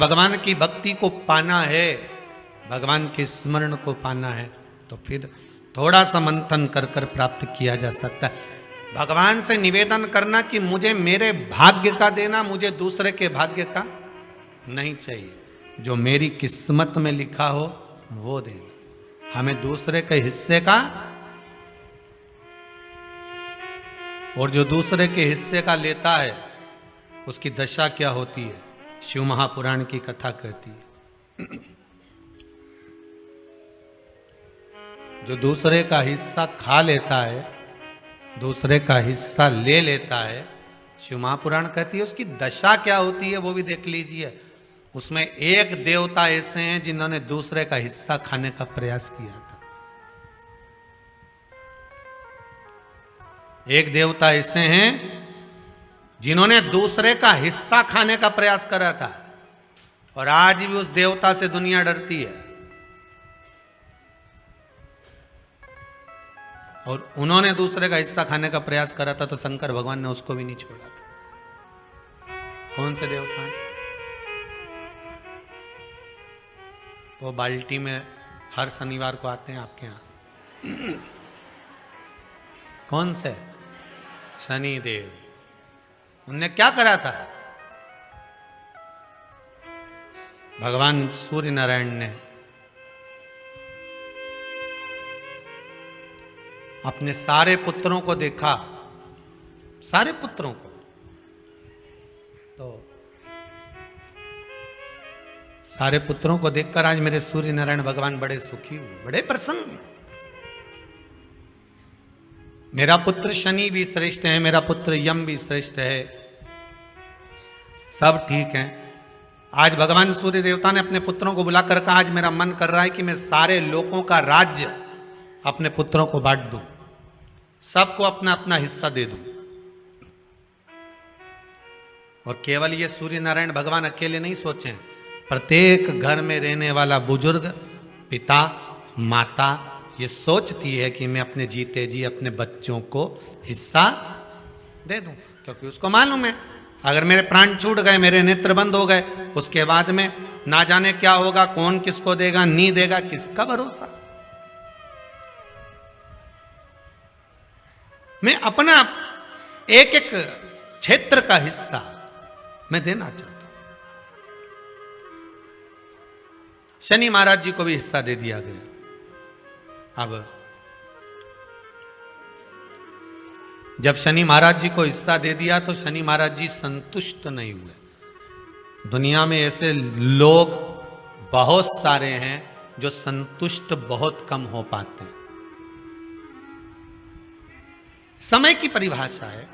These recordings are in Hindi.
भगवान की भक्ति को पाना है, भगवान के स्मरण को पाना है, तो फिर थोड़ा सा मंथन कर कर प्राप्त किया जा सकता है। भगवान से निवेदन करना कि मुझे मेरे भाग्य का देना, मुझे दूसरे के भाग्य का नहीं चाहिए। जो मेरी किस्मत में लिखा हो वो देना, हमें दूसरे के हिस्से का, और जो दूसरे के हिस्से का लेता है उसकी दशा क्या होती है, शिव महापुराण की कथा कहती है। जो दूसरे का हिस्सा खा लेता है, दूसरे का हिस्सा ले लेता है, शिव महापुराण कहती है उसकी दशा क्या होती है वो भी देख लीजिए। उसमें एक देवता ऐसे हैं जिन्होंने दूसरे का हिस्सा खाने का प्रयास किया था। एक देवता ऐसे हैं जिन्होंने दूसरे का हिस्सा खाने का प्रयास करा था, और आज भी उस देवता से दुनिया डरती है। और उन्होंने दूसरे का हिस्सा खाने का प्रयास करा था तो शंकर भगवान ने उसको भी नहीं छोड़ा था। कौन से देवता हैं? वो बाल्टी में हर शनिवार को आते हैं आपके यहां। कौन से? शनि देव। उनने क्या करा था? भगवान सूर्य नारायण ने अपने सारे पुत्रों को देखा, सारे पुत्रों को, तो सारे पुत्रों को देखकर आज मेरे सूर्य नारायण भगवान बड़े सुखी हुए, बड़े प्रसन्न। मेरा पुत्र शनि भी श्रेष्ठ है, मेरा पुत्र यम भी श्रेष्ठ है, सब ठीक है। आज भगवान सूर्य देवता ने अपने पुत्रों को बुलाकर कहा, आज मेरा मन कर रहा है कि मैं सारे लोगों का राज्य अपने पुत्रों को बांट दूं, सबको अपना अपना हिस्सा दे दूं। और केवल ये सूर्य नारायण भगवान अकेले नहीं सोचे, प्रत्येक घर में रहने वाला बुजुर्ग, पिता, माता ये सोचती है कि मैं अपने जीते जी अपने बच्चों को हिस्सा दे दूं, क्योंकि उसको मालूम है अगर मेरे प्राण छूट गए, मेरे नेत्र बंद हो गए, उसके बाद में ना जाने क्या होगा, कौन किसको देगा, नहीं देगा, किसका भरोसा। मैं अपना एक एक क्षेत्र का हिस्सा मैं देना चाहता हूं। शनि महाराज जी को भी हिस्सा दे दिया गया। अब जब शनि महाराज जी को हिस्सा दे दिया तो शनि महाराज जी संतुष्ट नहीं हुए। दुनिया में ऐसे लोग बहुत सारे हैं जो संतुष्ट बहुत कम हो पाते हैं। समय की परिभाषा है।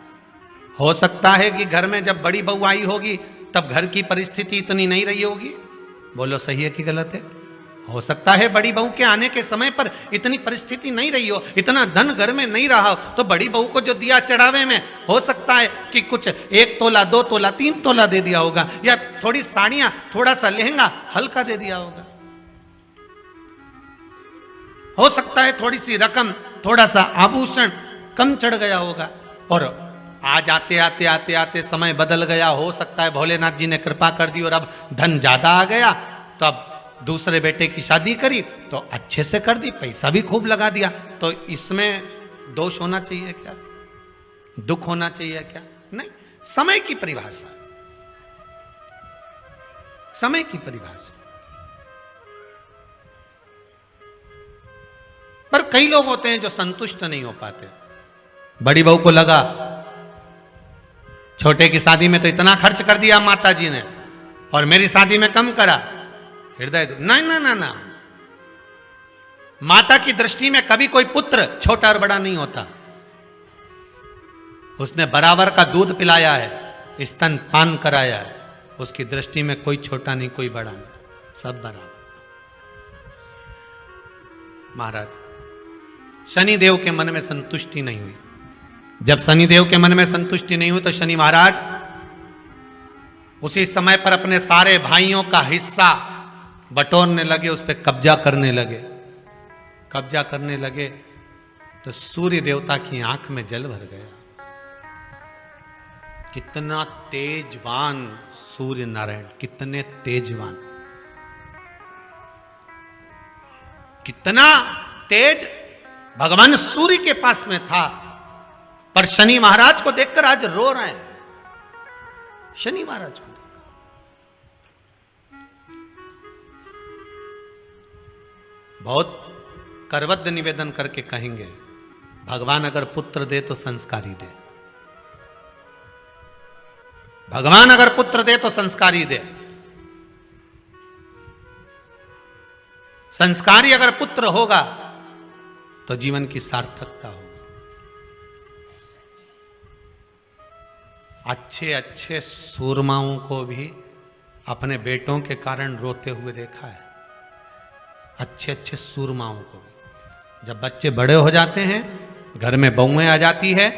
हो सकता है कि घर में जब बड़ी बहू आई होगी तब घर की परिस्थिति इतनी नहीं रही होगी, बोलो सही है कि गलत है? हो सकता है बड़ी बहू के आने के समय पर इतनी परिस्थिति नहीं रही हो, इतना धन घर में नहीं रहा हो, तो बड़ी बहू को जो दिया चढ़ावे में हो सकता है कि कुछ 1 तोला, 2 तोला, 3 तोला दे दिया होगा, या थोड़ी साड़ियां, थोड़ा सा लहंगा हल्का दे दिया होगा। हो सकता है थोड़ी सी रकम, थोड़ा सा आभूषण कम चढ़ गया होगा। और आज आते आते आते आते समय बदल गया, हो सकता है भोलेनाथ जी ने कृपा कर दी और अब धन ज्यादा आ गया, तो अब दूसरे बेटे की शादी करी तो अच्छे से कर दी, पैसा भी खूब लगा दिया, तो इसमें दोष होना चाहिए क्या? दुख होना चाहिए क्या? नहीं। समय की परिभाषा, समय की परिभाषा। पर कई लोग होते हैं जो संतुष्ट नहीं हो पाते। बड़ी बहू को लगा छोटे की शादी में तो इतना खर्च कर दिया माता जी ने और मेरी शादी में कम करा, हृदय ना ना ना ना। माता की दृष्टि में कभी कोई पुत्र छोटा और बड़ा नहीं होता। उसने बराबर का दूध पिलाया है, स्तन पान कराया है, उसकी दृष्टि में कोई छोटा नहीं, कोई बड़ा नहीं, सब बराबर। महाराज शनिदेव के मन में संतुष्टि नहीं हुई। जब शनिदेव के मन में संतुष्टि नहीं हुई तो शनि महाराज उसी समय पर अपने सारे भाइयों का हिस्सा बटोरने लगे, उस पर कब्जा करने लगे। कब्जा करने लगे तो सूर्य देवता की आंख में जल भर गया। कितना तेजवान सूर्य नारायण, कितने तेजवान, कितना तेज भगवान सूर्य के पास में था। पर शनि महाराज को देखकर आज रो रहे हैं। शनि महाराज को देखकर बहुत करवद्ध निवेदन करके कहेंगे, भगवान अगर पुत्र दे तो संस्कारी दे, भगवान अगर पुत्र दे तो संस्कारी दे। संस्कारी अगर पुत्र होगा तो जीवन की सार्थकता होगी। अच्छे अच्छे सूरमाओं को भी अपने बेटों के कारण रोते हुए देखा है। अच्छे अच्छे सूरमाओं को भी जब बच्चे बड़े हो जाते हैं, घर में बहुएं आ जाती है,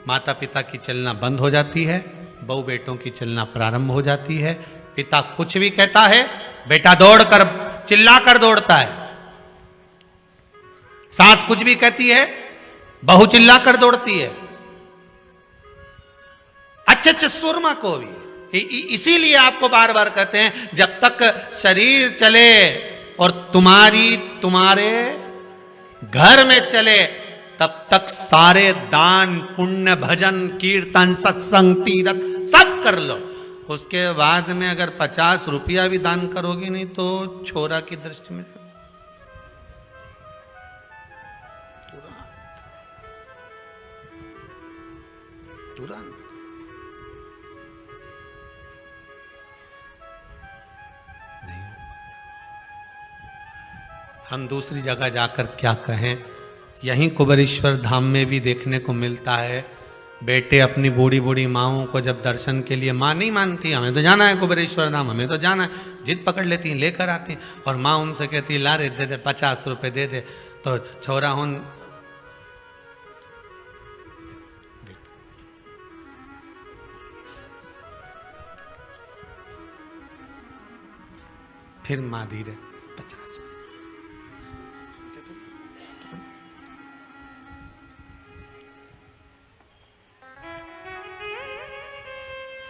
माता पिता की चलना बंद हो जाती है, बहू बेटों की चलना प्रारंभ हो जाती है। पिता कुछ भी कहता है, बेटा दौड़कर चिल्लाकर दौड़ता है। सास कुछ भी कहती है, बहू चिल्लाकर दौड़ती है। अच्छे अच्छे सुरमा को भी इसीलिए आपको बार बार कहते हैं, जब तक शरीर चले और तुम्हारे घर में चले, तब तक सारे दान पुण्य भजन कीर्तन सत्संग तीर्थ सब कर लो। उसके बाद में अगर 50 रुपया भी दान करोगी नहीं तो छोरा की दृष्टि में तुरंत नहीं। हम दूसरी जगह जाकर क्या कहें, यहीं कुबेरेश्वर धाम में भी देखने को मिलता है। बेटे अपनी बूढ़ी बूढ़ी माओं को जब दर्शन के लिए, माँ नहीं मानती, हमें तो जाना है कुबेरेश्वर धाम, हमें तो जाना है, जिद पकड़ लेती हैं, लेकर आती हैं। और माँ उनसे कहती ला रे दे दे 50 रुपए दे दे, तो छोरा हूं फिर माँ धीरे 50।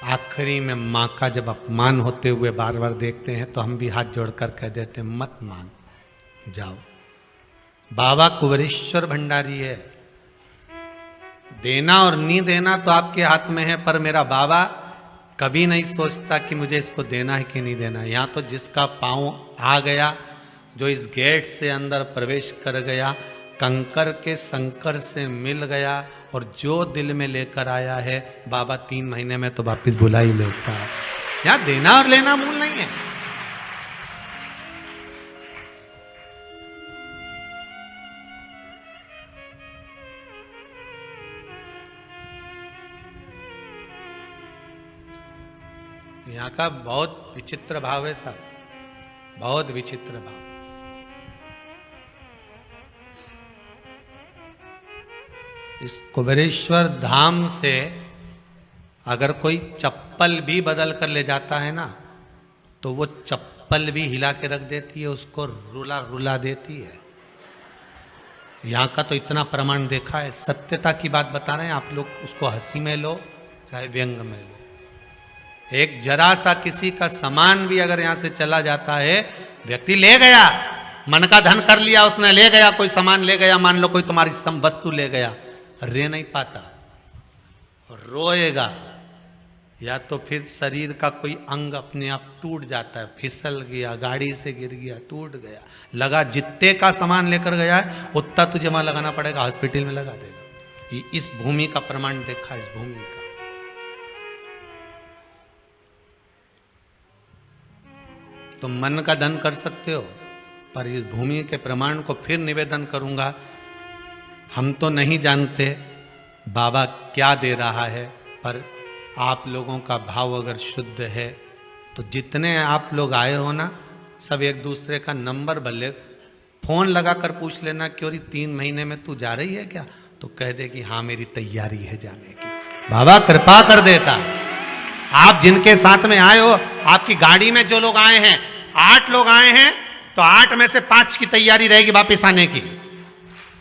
आखिरी में माँ का जब अपमान होते हुए बार बार देखते हैं तो हम भी हाथ जोड़कर कह देते हैं, मत मांग, जाओ। बाबा कुबेरेश्वर भंडारी है, देना और नहीं देना तो आपके हाथ में है, पर मेरा बाबा कभी नहीं सोचता कि मुझे इसको देना है कि नहीं देना। यहाँ तो जिसका पांव आ गया, जो इस गेट से अंदर प्रवेश कर गया, कंकर के संकर से मिल गया, और जो दिल में लेकर आया है बाबा 3 महीने में तो वापिस बुला ही लेता है। यहाँ देना और लेना मूल नहीं है। यहाँ का बहुत विचित्र भाव है साहब, बहुत विचित्र भाव। इस कुबेरेश्वर धाम से अगर कोई चप्पल भी बदल कर ले जाता है ना, तो वो चप्पल भी हिला के रख देती है, उसको रुला रुला देती है। यहाँ का तो इतना प्रमाण देखा है, सत्यता की बात बता रहे हैं आप लोग, उसको हंसी में लो चाहे व्यंग में लो। एक जरा सा किसी का सामान भी अगर यहाँ से चला जाता है, व्यक्ति ले गया, मन का धन कर लिया उसने, ले गया, कोई सामान ले गया, मान लो कोई तुम्हारी वस्तु ले गया, रह नहीं पाता, रोएगा, या तो फिर शरीर का कोई अंग अपने आप टूट जाता है, फिसल गया, गाड़ी से गिर गया, टूट गया, लगा जितने का सामान लेकर गया है उतना तुझे वहां लगाना पड़ेगा, हॉस्पिटल में लगा देगा। इस भूमि का प्रमाण देखा, इस भूमि का। तुम मन का धन कर सकते हो, पर इस भूमि के प्रमाण को फिर निवेदन करूंगा, हम तो नहीं जानते बाबा क्या दे रहा है, पर आप लोगों का भाव अगर शुद्ध है तो जितने आप लोग आए हो ना, सब एक दूसरे का नंबर भले फोन लगाकर पूछ लेना कि 3 महीने में तू जा रही है क्या, तो कह दे कि हाँ मेरी तैयारी है जाने की। बाबा कृपा कर देता। आप जिनके साथ में आए हो, आपकी गाड़ी में जो लोग आए हैं, 8 लोग आए हैं, तो 8 में से 5 की तैयारी रहेगी वापिस आने की।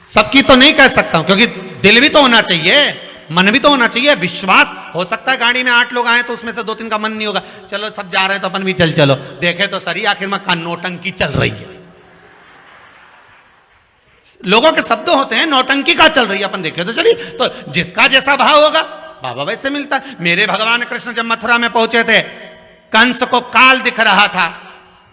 सबकी तो नहीं कह सकता हूं, क्योंकि दिल भी तो होना चाहिए, मन भी तो होना चाहिए, विश्वास। हो सकता है गाड़ी में 8 लोग आए तो उसमें से 2-3 का मन नहीं होगा, चलो सब जा रहे हैं तो अपन भी चलो। देखे तो सरी आखिर में का नौटंकी चल रही है। लोगों के शब्द होते हैं, नौटंकी का चल रही है, अपन देखे तो चलिए। तो जिसका जैसा भाव होगा बाबा वैसे मिलता है। मेरे भगवान कृष्ण जब मथुरा में पहुंचे थे, कंस को काल दिख रहा था,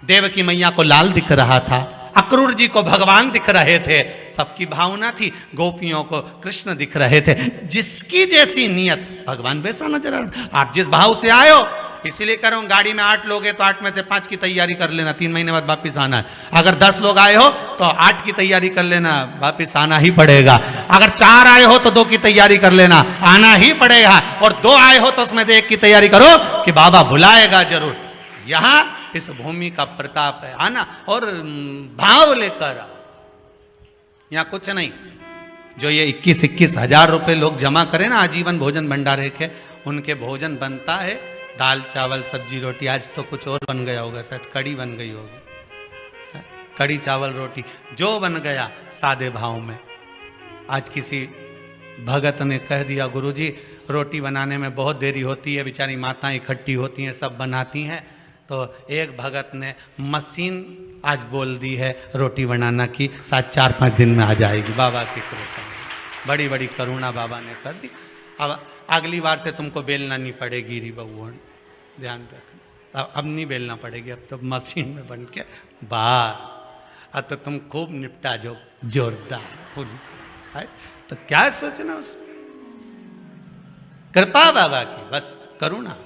देवकी मैया को लाल दिख रहा था, अक्रूर जी को भगवान दिख रहे थे, सबकी भावना थी, गोपियों को कृष्ण दिख रहे थे। जिसकी जैसी नियत भगवान वैसा नजर आ रहा। आप जिस भाव से आए हो, इसीलिए कह रहा हूं गाड़ी में 8 लोग हैं तो 8 में से 5 की तैयारी कर लेना, 3 महीने बाद वापिस आना है। अगर 10 लोग आए हो तो 8 की तैयारी कर लेना, वापिस आना ही पड़ेगा। अगर 4 आए हो तो 2 की तैयारी कर लेना, आना ही पड़ेगा। और 2 आए हो तो उसमें से 1 की तैयारी करो कि बाबा बुलाएगा जरूर। यहां इस भूमि का प्रताप है, आना और भाव लेकर आओ। यहां कुछ नहीं, जो ये 21-21 हजार रुपए लोग जमा करें ना आजीवन भोजन भंडारे के, उनके भोजन बनता है दाल चावल सब्जी रोटी। आज तो कुछ और बन गया होगा, शायद कड़ी बन गई होगी, कड़ी चावल रोटी जो बन गया सादे भाव में। आज किसी भगत ने कह दिया, गुरुजी रोटी बनाने में बहुत देरी होती है, बेचारी माताएं इकट्ठी होती हैं, सब बनाती हैं। तो एक भगत ने मशीन आज बोल दी है रोटी बनाना की, शायद 4-5 दिन में आ जाएगी। बाबा की कृपा, बड़ी बड़ी करुणा बाबा ने कर दी। अब अगली बार से तुमको बेलना नहीं पड़ेगी री बउआ, ध्यान रखना। अब नहीं बेलना पड़ेगी, अब तो मशीन में बन के बाहर। अब तो तुम खूब निपटा जो जोरदार है। तो क्या सोचना उसमें, कृपा बाबा की, बस करुणा।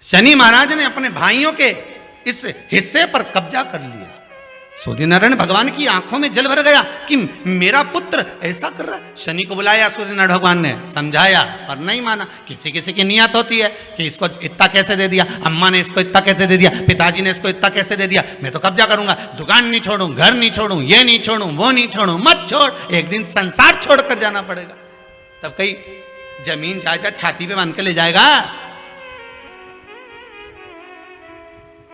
शनि महाराज ने अपने भाइयों के इस हिस्से पर कब्जा कर लिया। सूर्यनारायण भगवान की आंखों में जल भर गया कि मेरा पुत्र ऐसा कर रहा है। शनि को बुलाया सूर्यनारायण भगवान ने, समझाया पर नहीं माना। किसी किसी की नियत होती है कि इसको इतना कैसे दे दिया, अम्मा ने इसको इतना कैसे दे दिया, पिताजी ने इसको इतना कैसे दे दिया, मैं तो कब्जा करूंगा, दुकान नहीं छोड़ूं, घर नहीं छोड़ूं, ये नहीं छोड़ूं, वो नहीं छोड़ूं। मत छोड़, एक दिन संसार छोड़कर जाना पड़ेगा। तब कहीं जमीन जायदाद छाती पे बांध के ले जाएगा?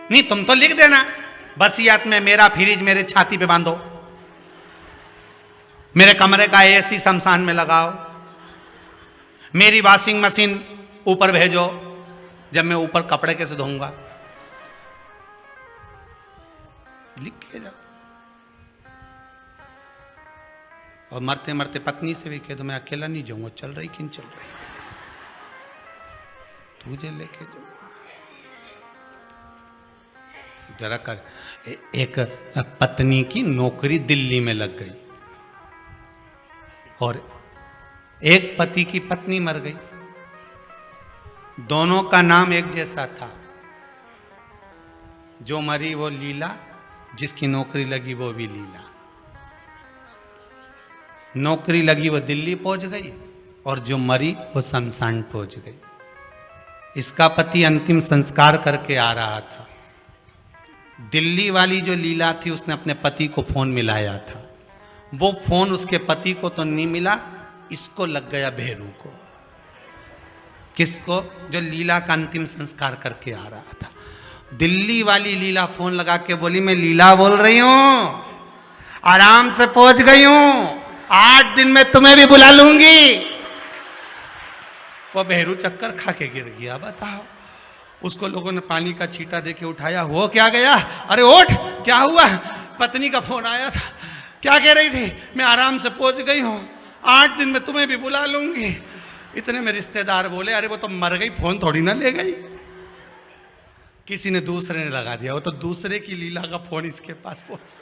नहीं, तुम तो लिख देना वसीयत में, मेरा फ्रिज मेरे छाती पे बांधो, मेरे कमरे का एसी शमशान में लगाओ, मेरी वॉशिंग मशीन ऊपर भेजो, जब मैं ऊपर कपड़े कैसे धोऊंगा, लिख के जाओ। और मरते मरते पत्नी से भी कह दो मैं अकेला नहीं जाऊंगा, चल रही कि नहीं चल रही, तुझे लेके जाऊंगा। जरा कर। एक पत्नी की नौकरी दिल्ली में लग गई और एक पति की पत्नी मर गई। दोनों का नाम एक जैसा था। जो मरी वो लीला, जिसकी नौकरी लगी वो भी लीला। नौकरी लगी वो दिल्ली पहुंच गई और जो मरी वो शमशान पहुंच गई। इसका पति अंतिम संस्कार करके आ रहा था। दिल्ली वाली जो लीला थी उसने अपने पति को फोन मिलाया था। वो फोन उसके पति को तो नहीं मिला, इसको लग गया भेरू को। किसको? जो लीला का अंतिम संस्कार करके आ रहा था। दिल्ली वाली लीला फोन लगा के बोली मैं लीला बोल रही हूं, आराम से पहुंच गई हूं, 8 दिन में तुम्हें भी बुला लूंगी। वो भेरू चक्कर खा के गिर गया। बताओ, उसको लोगों ने पानी का छींटा देके उठाया। वो क्या गया? अरे उठ, क्या हुआ? पत्नी का फोन आया था। क्या कह रही थी? मैं आराम से पहुंच गई हूं, 8 दिन में तुम्हें भी बुला लूंगी। इतने में रिश्तेदार बोले अरे वो तो मर गई, फोन थोड़ी ना ले गई। किसी ने दूसरे ने लगा दिया, वो तो दूसरे की लीला का फोन इसके पास पहुंचा।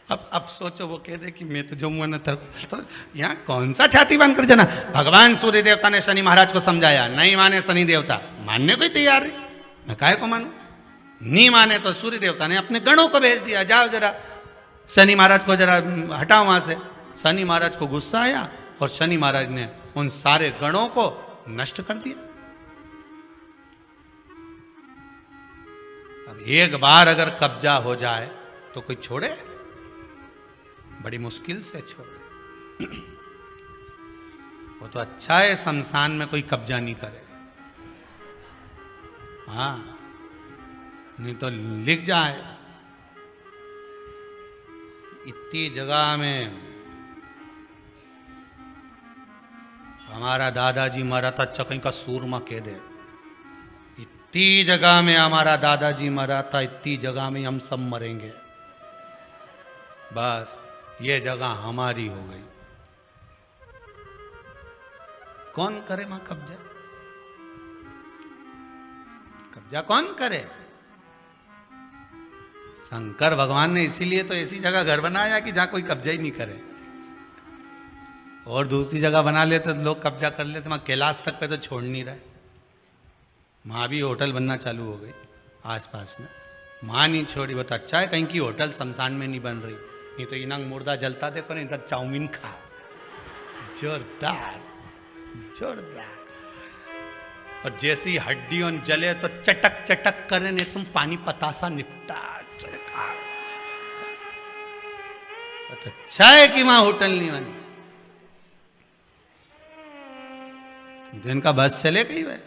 अब सोचो, वो कह दे कि मैं तो जाऊंगा ना, तो यहाँ कौन सा छाती बांध कर जाना। भगवान सूर्य देवता ने शनि महाराज को समझाया, नहीं माने शनि देवता, मानने को ही तैयार नहीं, मैं काहे को मानूं। नहीं माने तो सूर्य देवता ने अपने गणों को भेज दिया, जाओ जरा शनि महाराज को जरा हटाओ वहां से। शनि महाराज को गुस्सा आया और शनि महाराज ने उन सारे गणों को नष्ट कर दिया। अब एक बार अगर कब्जा हो जाए तो कोई छोड़े? बड़ी मुश्किल से छोड़े। वो तो अच्छा है शमशान में कोई कब्जा नहीं करे। हाँ, नहीं तो लिख जाए इतनी जगह में। हमारा दादाजी मरा था, अच्छा कहीं का सूरमा कह दे। इतनी जगह में हमारा दादाजी मरा था, इतनी जगह में हम सब मरेंगे, बस ये जगह हमारी हो गई। कौन करे मां कब्जा? कब्जा कौन करे? शंकर भगवान ने इसीलिए तो ऐसी जगह घर बनाया कि जहां कोई कब्जा ही नहीं करे। और दूसरी जगह बना लेते तो लोग कब्जा कर लेते। वहां कैलाश तक पे तो छोड़ नहीं रहा है। वहां भी होटल बनना चालू हो गई आसपास में। माँ नहीं छोड़ी। वो तो अच्छा है कहीं की होटल शमशान में नहीं बन रही, नहीं तो इनंग मुर्दा जलता देखो नहीं तो चाउमीन खा, जोरदार जोरदार। और जैसी हड्डियों जले तो चटक चटक करे, नहीं तुम पानी पतासा निपटा चरखा। तो अच्छा है कि वहां होटल नहीं बनी। तो इनका बस चले कहीं वह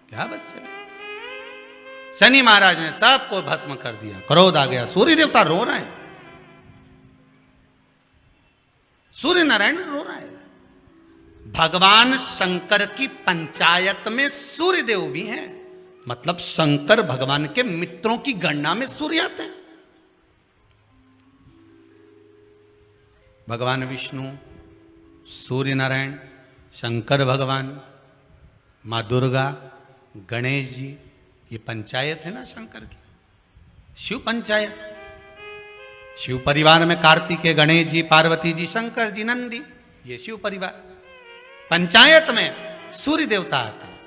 क्या बस चले। शनि महाराज ने सबको भस्म कर दिया, क्रोध आ गया। सूर्य देवता रो रहे हैं, सूर्य नारायण रो रहा है। भगवान शंकर की पंचायत में सूर्य देव भी हैं, मतलब शंकर भगवान के मित्रों की गणना में सूर्य आते हैं। भगवान विष्णु, सूर्य नारायण, शंकर भगवान, मां दुर्गा, गणेश जी, ये पंचायत है ना शंकर की, शिव पंचायत। शिव परिवार में कार्तिकेय, गणेश जी, पार्वती जी, शंकर जी, नंदी, ये शिव परिवार। पंचायत में सूर्य देवता आते हैं।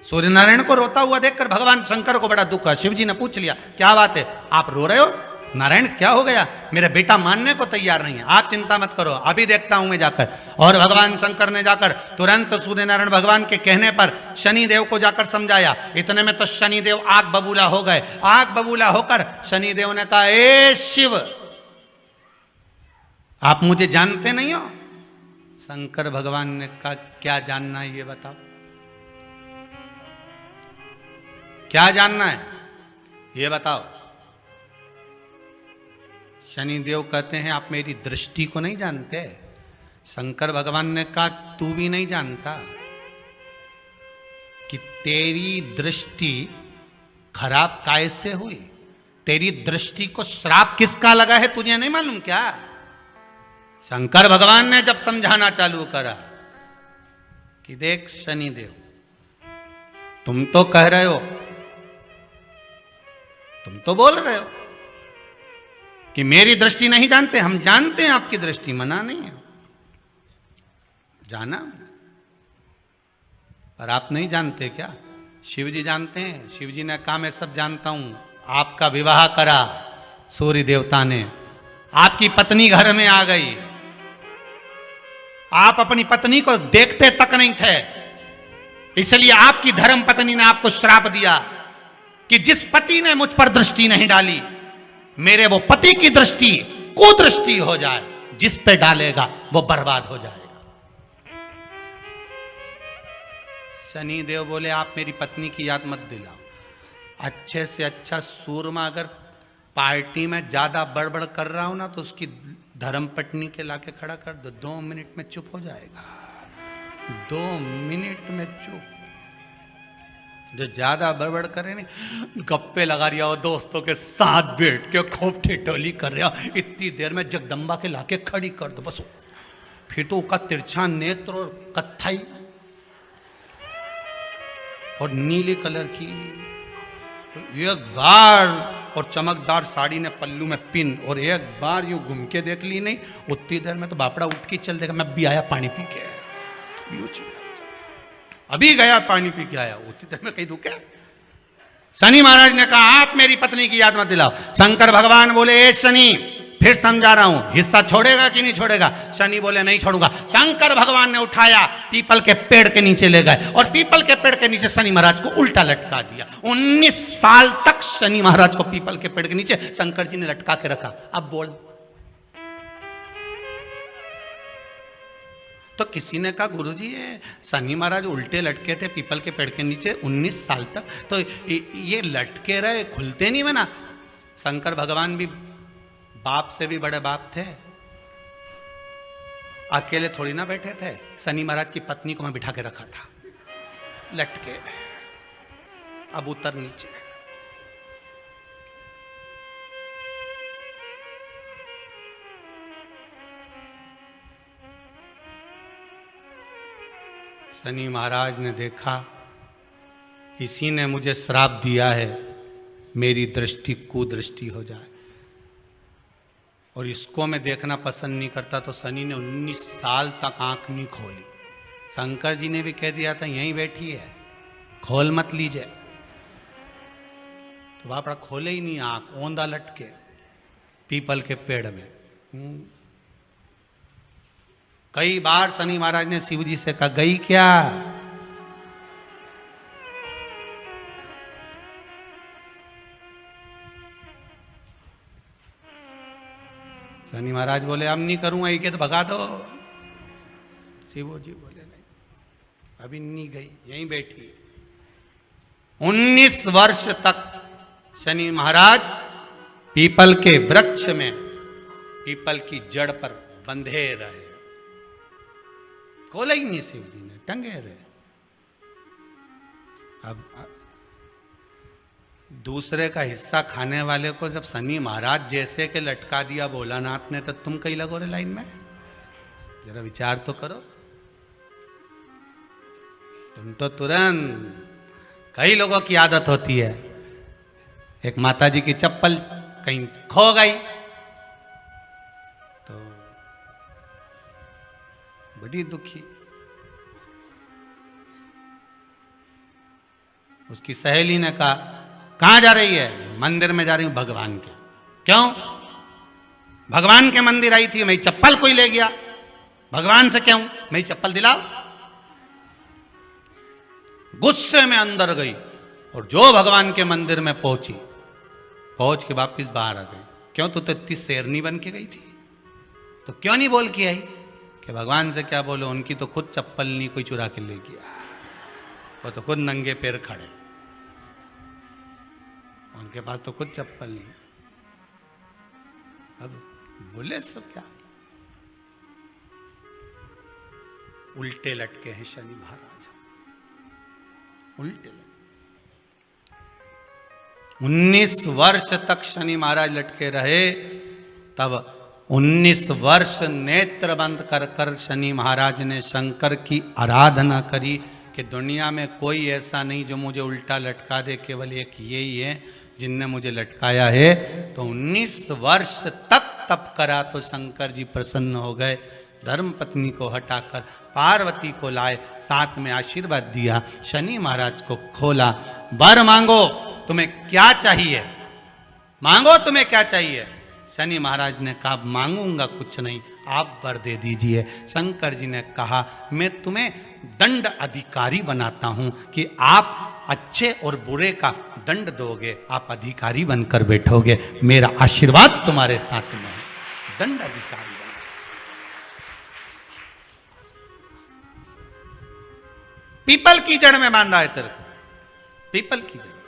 सूर्य नारायण को रोता हुआ देखकर भगवान शंकर को बड़ा दुख हुआ। शिव जी ने पूछ लिया, क्या बात है, आप रो रहे हो? नारायण क्या हो गया? मेरा बेटा मानने को तैयार नहीं है। आप चिंता मत करो, अभी देखता हूं मैं जाकर। और भगवान शंकर ने जाकर तुरंत सूर्य नारायण भगवान के कहने पर शनि देव को जाकर समझाया। इतने में तो शनि देव आग बबूला हो गए। आग बबूला होकर शनि देव ने कहा, ए शिव, आप मुझे जानते नहीं हो? शंकर भगवान ने कहा, क्या जानना है ये बताओ, क्या जानना है ये बताओ। शनिदेव कहते हैं, आप मेरी दृष्टि को नहीं जानते। शंकर भगवान ने कहा, तू भी नहीं जानता कि तेरी दृष्टि खराब कैसे हुई? तेरी दृष्टि को श्राप किसका लगा है तुझे नहीं मालूम क्या? शंकर भगवान ने जब समझाना चालू करा कि देख शनिदेव, तुम तो कह रहे हो, तुम तो बोल रहे हो कि मेरी दृष्टि नहीं जानते। हम जानते हैं आपकी दृष्टि, मना नहीं है, जाना, पर आप नहीं जानते क्या? शिव जी जानते हैं। शिव जी ने कहा, मैं सब जानता हूं। आपका विवाह करा सूर्य देवता ने, आपकी पत्नी घर में आ गई, आप अपनी पत्नी को देखते तक नहीं थे, इसलिए आपकी धर्म पत्नी ने आपको श्राप दिया कि जिस पति ने मुझ पर दृष्टि नहीं डाली, मेरे वो पति की दृष्टि कुदृष्टि हो जाए, जिस पे डालेगा वो बर्बाद हो जाएगा। शनि देव बोले, आप मेरी पत्नी की याद मत दिलाओ। अच्छे से अच्छा सूरमा अगर पार्टी में ज्यादा बड़बड़ कर रहा हो ना, तो उसकी धर्म पत्नी के लाके खड़ा कर दो, 2 मिनट में चुप हो जाएगा। 2 मिनट में चुप। जो ज्यादा बड़बड़ करे नहीं, गप्पे लगा रहा हो, दोस्तों के साथ बैठ के खूब ठिठोली कर रहा हो, इतनी देर में जगदम्बा के लाके खड़ी कर दो बस। फिर तो उसका तिरछा नेत्र और कत्थई और नीले कलर की एक बार, और चमकदार साड़ी ने पल्लू में पिन, और एक बार यूं घूम के देख ली नहीं, उतनी देर में तो बापड़ा उठ के चल देगा, मैं भी आया पानी पी के, अभी गया पानी पी के आया, उतनी देर में कहीं रुके। शनि महाराज ने कहा, आप मेरी पत्नी की याद मत दिलाओ। शंकर भगवान बोले, ए शनि, फिर समझा रहा हूं, हिस्सा छोड़ेगा कि नहीं छोड़ेगा? शनि बोले, नहीं छोड़ूंगा। शंकर भगवान ने उठाया, पीपल के पेड़ के नीचे ले गए, और पीपल के पेड़ के नीचे शनि महाराज को उल्टा लटका दिया। 19 साल तक शनि महाराज को पीपल के पेड़ के नीचे शंकर जी ने लटका के रखा। अब बोल, तो किसी ने कहा, गुरुजी ये शनि महाराज उल्टे लटके थे पीपल के पेड़ के नीचे 19 साल तक, तो ये लटके रहे, खुलते नहीं बना? शंकर भगवान भी बाप से भी बड़े बाप थे। अकेले थोड़ी ना बैठे थे, शनि महाराज की पत्नी को मैं बिठा के रखा था लटके। अब उतर नीचे। शनि महाराज ने देखा इसी ने मुझे श्राप दिया है, मेरी दृष्टि कुदृष्टि हो जाए, और इसको मैं देखना पसंद नहीं करता। तो शनि ने 19 साल तक आंख नहीं खोली। शंकर जी ने भी कह दिया था यहीं बैठी है, खोल मत लीजिए, तो बाप रा खोले ही नहीं आंख, ओंधा लटके पीपल के पेड़ में। कई बार शनि महाराज ने शिव जी से कहा गई क्या? शनि महाराज बोले अब नहीं करूंगा, ये तो भगा दो। शिव जी बोले नहीं, अभी नहीं गई, यहीं बैठी। 19 वर्ष तक शनि महाराज पीपल के वृक्ष में, पीपल की जड़ पर बंधे रहे, खोला ही नहीं शिव जी ने, टंगे रहे। अब दूसरे का हिस्सा खाने वाले को जब शनि महाराज जैसे के लटका दिया भोलानाथ ने, तो तुम कहीं लगो रे लाइन में? जरा विचार तो करो। तुम तो तुरंत, कई लोगों की आदत होती है, एक माता जी की चप्पल कहीं खो गई तो बड़ी दुखी। उसकी सहेली ने कहा कहां जा रही है? मंदिर में जा रही हूं भगवान के। क्यों? भगवान के मंदिर आई थी, मेरी चप्पल कोई ले गया। भगवान से क्यों? मेरी चप्पल दिलाओ। गुस्से में अंदर गई और जो भगवान के मंदिर में पहुंची, पहुंच के वापिस बाहर आ गई। क्यों? तू तो इतनी शेरनी बन के गई थी, तो क्यों नहीं बोल के आई? कि भगवान से क्या बोलो, उनकी तो खुद चप्पल नहीं कोई चुरा के ले गया, वो तो खुद नंगे पैर खड़े, उनके पास तो खुद चप्पल नहीं। अब बोले सो क्या? उल्टे लटके हैं शनि महाराज, उल्टे लटके। 19 वर्ष तक शनि महाराज लटके रहे। तब 19 वर्ष नेत्र बंद कर कर शनि महाराज ने शंकर की आराधना करी कि दुनिया में कोई ऐसा नहीं जो मुझे उल्टा लटका दे, केवल एक यही है जिनने मुझे लटकाया है। तो 19 वर्ष तक तप करा तो शंकर जी प्रसन्न हो गए। धर्म पत्नी को हटाकर पार्वती को लाए, साथ में आशीर्वाद दिया, शनि महाराज को खोला। वर मांगो, तुम्हें क्या चाहिए? मांगो, तुम्हें क्या चाहिए? शनि महाराज ने कहा मांगूंगा कुछ नहीं, आप वर दे दीजिए। शंकर जी ने कहा मैं तुम्हें दंड अधिकारी बनाता हूं कि आप अच्छे और बुरे का दंड दोगे, आप अधिकारी बनकर बैठोगे, मेरा आशीर्वाद तुम्हारे साथ में है। दंड अधिकारी बना। पीपल की जड़ में बांधा है तेरे को, पीपल की जड़।